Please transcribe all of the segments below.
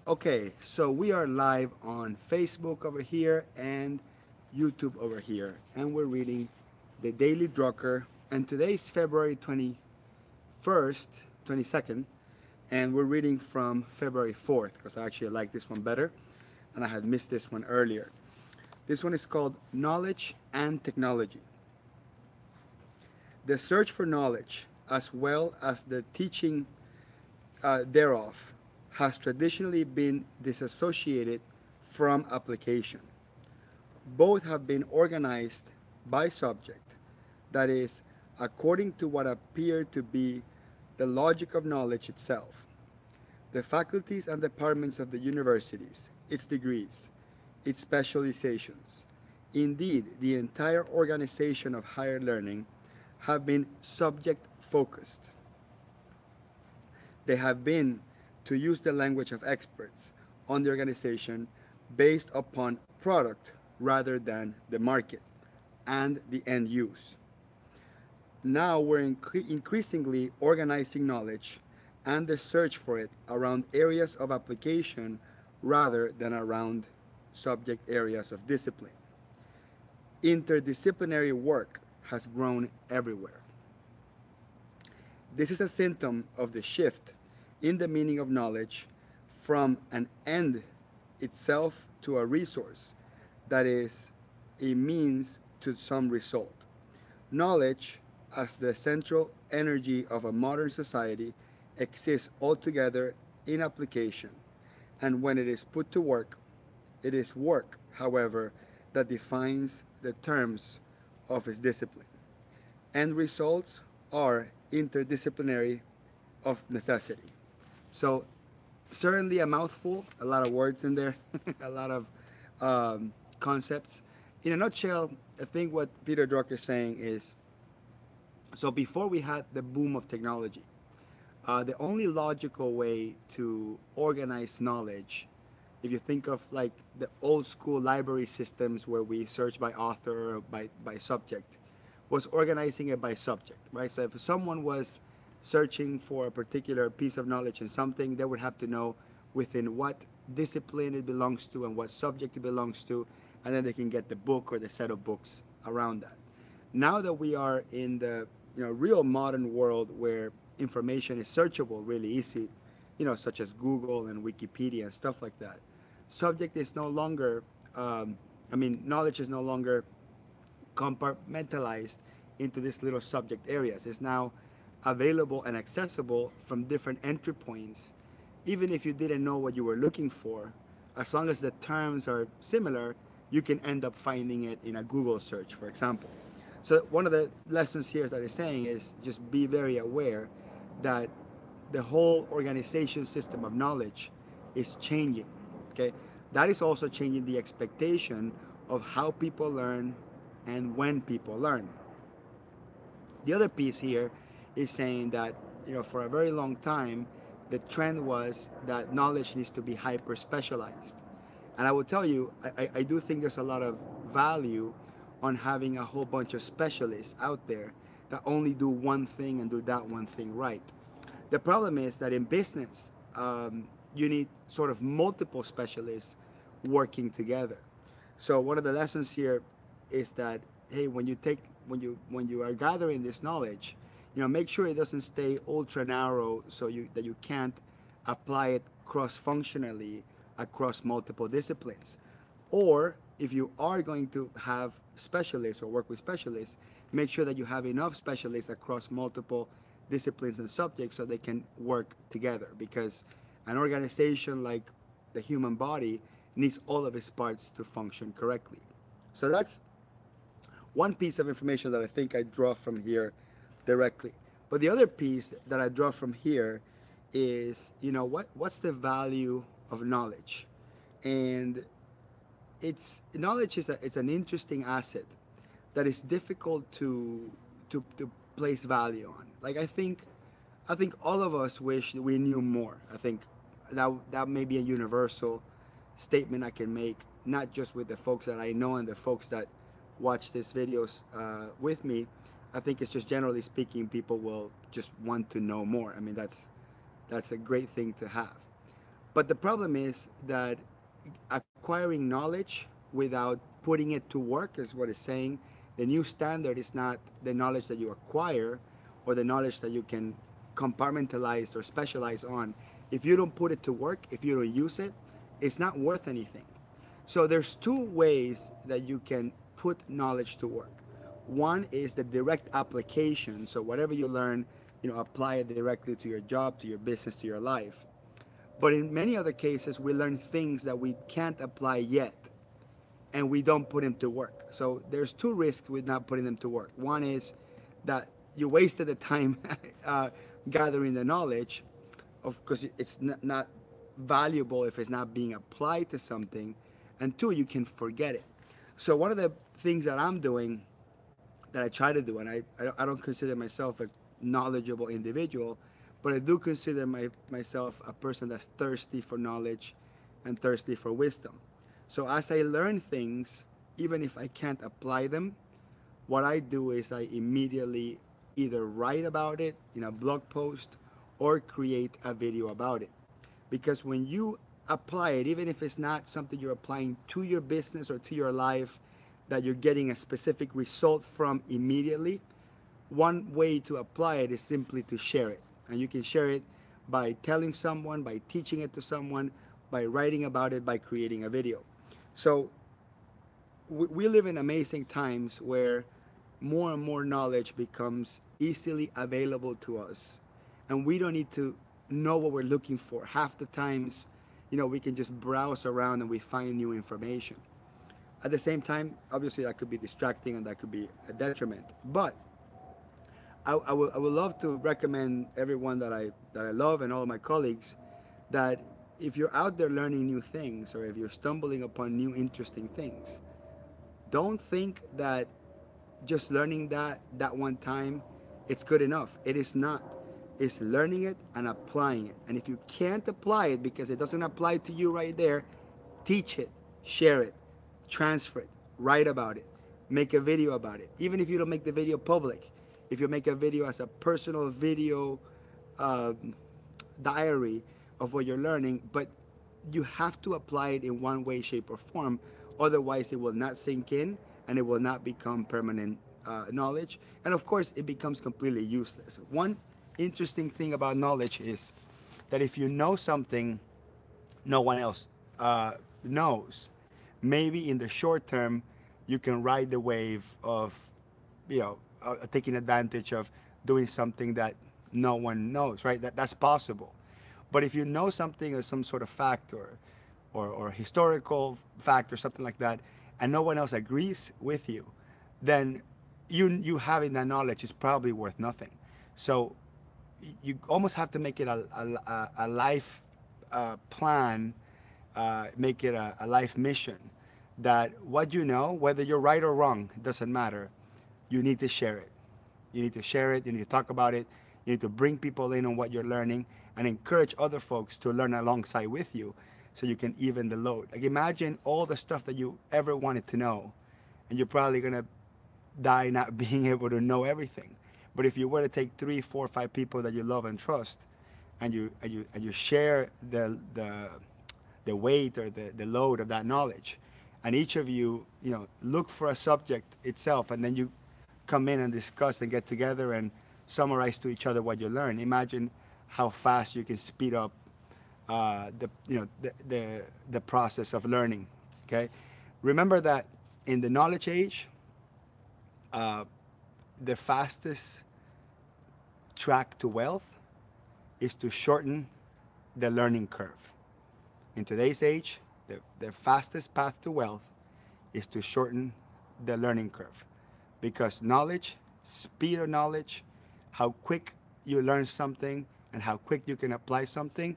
Okay, so we are live on Facebook over here and YouTube over here, and we're reading the Daily Drucker. And today's February 21st, 22nd, and we're reading from February 4th because I actually like this one better, and I had missed this one earlier. This one is called Knowledge and Technology. The search for knowledge, as well as the teaching thereof, has traditionally been disassociated from application. Both have been organized by subject, that is, according to what appear to be the logic of knowledge itself. The faculties and departments of the universities, its degrees, its specializations, indeed, the entire organization of higher learning, have been subject focused. They have been, to use the language of experts on the organization, based upon product rather than the market and the end use. Now we're increasingly organizing knowledge and the search for it around areas of application rather than around subject areas of discipline. Interdisciplinary work has grown everywhere. This is a symptom of the shift in the meaning of knowledge from an end itself to a resource, that is, a means to some result. Knowledge, as the central energy of a modern society, exists altogether in application, and when it is put to work, it is work, however, that defines the terms of its discipline. End results are interdisciplinary of necessity. So, certainly a mouthful, a lot of words in there, a lot of concepts. In a nutshell, I think what Peter Drucker is saying is, so before we had the boom of technology, the only logical way to organize knowledge, if you think of like the old school library systems where we search by author or by subject, was organizing it by subject, right? So if someone was searching for a particular piece of knowledge in something, they would have to know within what discipline it belongs to and what subject it belongs to, and then they can get the book or the set of books around that. Now that we are in the real modern world where information is searchable really easy, such as Google and Wikipedia and stuff like that, subject is no longer, knowledge is no longer compartmentalized into these little subject areas. It's now available and accessible from different entry points. Even if you didn't know what you were looking for, as long as the terms are similar, you can end up finding it in a Google search, for example. So one of the lessons here that is saying is just be very aware that the whole organization system of knowledge is changing. Okay, that is also changing the expectation of how people learn and when people learn. The other piece here is saying that for a very long time the trend was that knowledge needs to be hyper specialized, and I will tell you, I do think there's a lot of value on having a whole bunch of specialists out there that only do one thing and do that one thing right. The problem is that in business, you need sort of multiple specialists working together. So one of the lessons here is that, hey, when you are gathering this knowledge, make sure it doesn't stay ultra narrow so you can't apply it cross functionally across multiple disciplines. Or if you are going to have specialists or work with specialists, make sure that you have enough specialists across multiple disciplines and subjects so they can work together, because an organization like the human body needs all of its parts to function correctly. So that's one piece of information that I think I draw from here directly. But the other piece that I draw from here is, what's the value of knowledge? And knowledge is it's an interesting asset that is difficult to place value on. Like I think all of us wish we knew more. I think that may be a universal statement I can make, not just with the folks that I know and the folks that watch these videos with me. I think it's just generally speaking, people will just want to know more. I mean, that's a great thing to have. But the problem is that acquiring knowledge without putting it to work is what it's saying. The new standard is not the knowledge that you acquire or the knowledge that you can compartmentalize or specialize on. If you don't put it to work, if you don't use it, it's not worth anything. So there's two ways that you can put knowledge to work. One is the direct application. So whatever you learn, apply it directly to your job, to your business, to your life. But in many other cases, we learn things that we can't apply yet, and we don't put them to work. So there's two risks with not putting them to work. One is that you wasted the time gathering the knowledge, of course it's not valuable if it's not being applied to something, and two, you can forget it. So one of the things that I'm doing, that I try to do, and I don't consider myself a knowledgeable individual, but I do consider myself a person that's thirsty for knowledge and thirsty for wisdom. So as I learn things, even if I can't apply them, what I do is I immediately either write about it in a blog post or create a video about it. Because when you apply it, even if it's not something you're applying to your business or to your life, that you're getting a specific result from immediately, one way to apply it is simply to share it. And you can share it by telling someone, by teaching it to someone, by writing about it, by creating a video. So we live in amazing times where more and more knowledge becomes easily available to us. And we don't need to know what we're looking for. Half the times, we can just browse around and we find new information. At the same time, obviously that could be distracting and that could be a detriment. But I would love to recommend everyone that I love and all of my colleagues that if you're out there learning new things or if you're stumbling upon new interesting things, don't think that just learning that one time it's good enough. It is not. It's learning it and applying it. And if you can't apply it because it doesn't apply to you right there, teach it, share it, transfer it, write about it, make a video about it. Even if you don't make the video public, if you make a video as a personal video diary of what you're learning, but you have to apply it in one way, shape, or form. Otherwise, it will not sink in and it will not become permanent knowledge. And of course, it becomes completely useless. One interesting thing about knowledge is that if you know something no one else knows, maybe in the short term, you can ride the wave of, taking advantage of doing something that no one knows, right? That's possible. But if you know something or some sort of fact or historical fact or something like that, and no one else agrees with you, then you having that knowledge is probably worth nothing. So you almost have to make it a life plan, make it a life mission, that what you know, whether you're right or wrong, it doesn't matter. You need to share it. You need to share it. You need to talk about it. You need to bring people in on what you're learning and encourage other folks to learn alongside with you so you can even the load. Like imagine all the stuff that you ever wanted to know, and you're probably going to die not being able to know everything. But if you were to take 3, 4, 5 people that you love and trust, and you share the weight or the load of that knowledge, and each of you look for a subject itself, and then you come in and discuss and get together and summarize to each other what you learn. Imagine how fast you can speed up the process of learning. Okay, remember that in the knowledge age, the fastest track to wealth is to shorten the learning curve. In today's age, the fastest path to wealth is to shorten the learning curve, because knowledge, speed of knowledge, how quick you learn something and how quick you can apply something,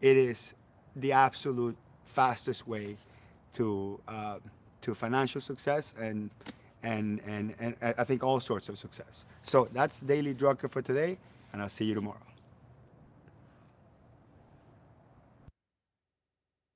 it is the absolute fastest way to financial success and I think all sorts of success. So that's Daily Drucker for today, and I'll see you tomorrow.